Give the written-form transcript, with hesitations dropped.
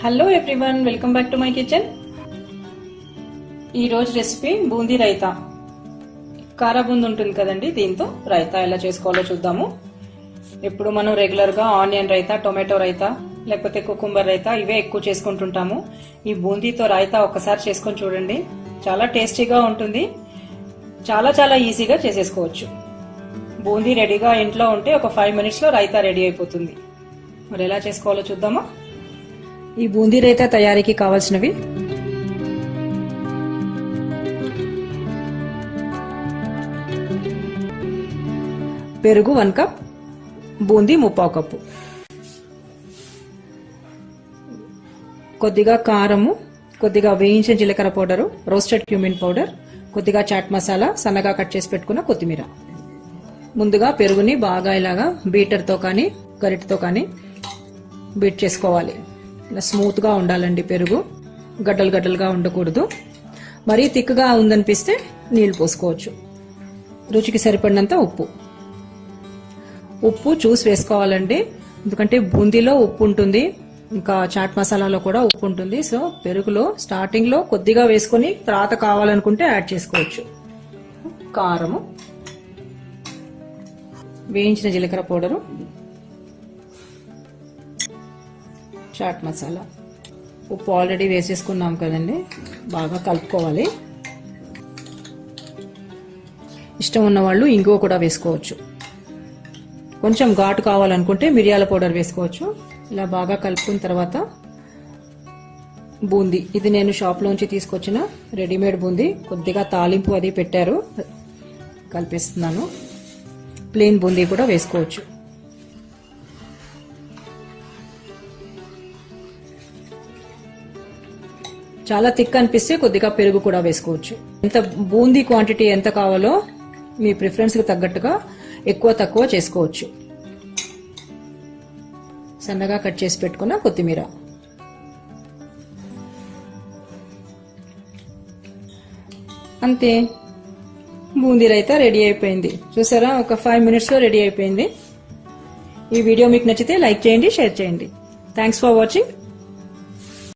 Hello everyone, welcome back to my kitchen. ఈ రోజు recipe boondi raita. కారాబూంది ఉంటుంది కదండి, దీంతో రైతా ఎలా చేసుకోవాలో చూద్దాము. ఇప్పుడు మనం రెగ్యులర్ గా ఆనియన్ రైతా, టొమాటో రైతా, లేకపోతే కుకుంబర్ రైతా ఇవే ఎక్కువ చేసుకుంటుంటాము. ఈ బూందీతో రైతా ఒక్కసారి చేసుకొని చూడండి, చాలా టేస్టీగా ఉంటుంది. చాలా చాలా ఈజీగా చేసేసుకోవచ్చు. బూందీ రెడీగా ఇంట్లో ఉంటే ఒక 5 minutes లో రైతా రెడీ అయిపోతుంది. మరి ఎలా చేసుకోవాలో చూద్దామా. ఈ బూందీ రైతా తయారీకి కావాల్సినవి: పెరుగు 1 కప్, బూందీ 3/4 కప్పు, కొద్దిగా కారము, కొద్దిగా వేయించిన జీలకర్ర పౌడరు, రోస్టెడ్ క్యూమిన్ పౌడర్, కొద్దిగా చాట్ మసాలా, సన్నగా కట్ చేసి పెట్టుకున్న కొత్తిమీర. ముందుగా పెరుగుని బాగా ఇలాగా బీటర్తో కానీ గరిటతో కానీ బీట్ చేసుకోవాలి. ఇలా స్మూత్ గా ఉండాలండి పెరుగు, గడ్డలు గడ్డలుగా ఉండకూడదు. మరీ తిక్కుగా ఉందనిపిస్తే నీళ్లు పోసుకోవచ్చు. రుచికి సరిపడినంత ఉప్పు చూసి వేసుకోవాలండి, ఎందుకంటే బూందీలో ఉప్పు ఉంటుంది, ఇంకా చాట్ మసాలాలో కూడా ఉప్పు ఉంటుంది. సో పెరుగులో స్టార్టింగ్ లో కొద్దిగా వేసుకొని తర్వాత కావాలనుకుంటే యాడ్ చేసుకోవచ్చు. కారము, వేయించిన జీలకర్ర పౌడరు, చాట్ మసాలా, ఉప్పు ఆల్రెడీ వేసేసుకున్నాం కదండి, బాగా కలుపుకోవాలి. ఇష్టం ఉన్న వాళ్ళు ఇంగువ కూడా వేసుకోవచ్చు. కొంచెం ఘాటు కావాలనుకుంటే మిరియాల పౌడర్ వేసుకోవచ్చు. ఇలా బాగా కలుపుకున్న తర్వాత బూందీ, ఇది నేను షాప్ లోంచి తీసుకొచ్చిన రెడీమేడ్ బూందీ, కొద్దిగా తాలింపు అది పెట్టారు, కలిపిస్తున్నాను. ప్లెయిన్ బూందీ కూడా వేసుకోవచ్చు. చాలా థిక్ అనిపిస్తే కొద్దిగా పెరుగు కూడా వేసుకోవచ్చు. ఎంత బూందీ క్వాంటిటీ ఎంత కావాలో మీ ప్రిఫరెన్స్ కి తగ్గట్టుగా ఎక్కువ తక్కువ చేసుకోవచ్చు. సన్నగా కట్ చేసి పెట్టుకున్న కొత్తిమీర, అంతే, బూందీ రైతా రెడీ అయిపోయింది. చూసారా, ఒక 5 minutes లో రెడీ అయిపోయింది. ఈ వీడియో మీకు నచ్చితే లైక్ చేయండి, షేర్ చేయండి. Thanks for watching.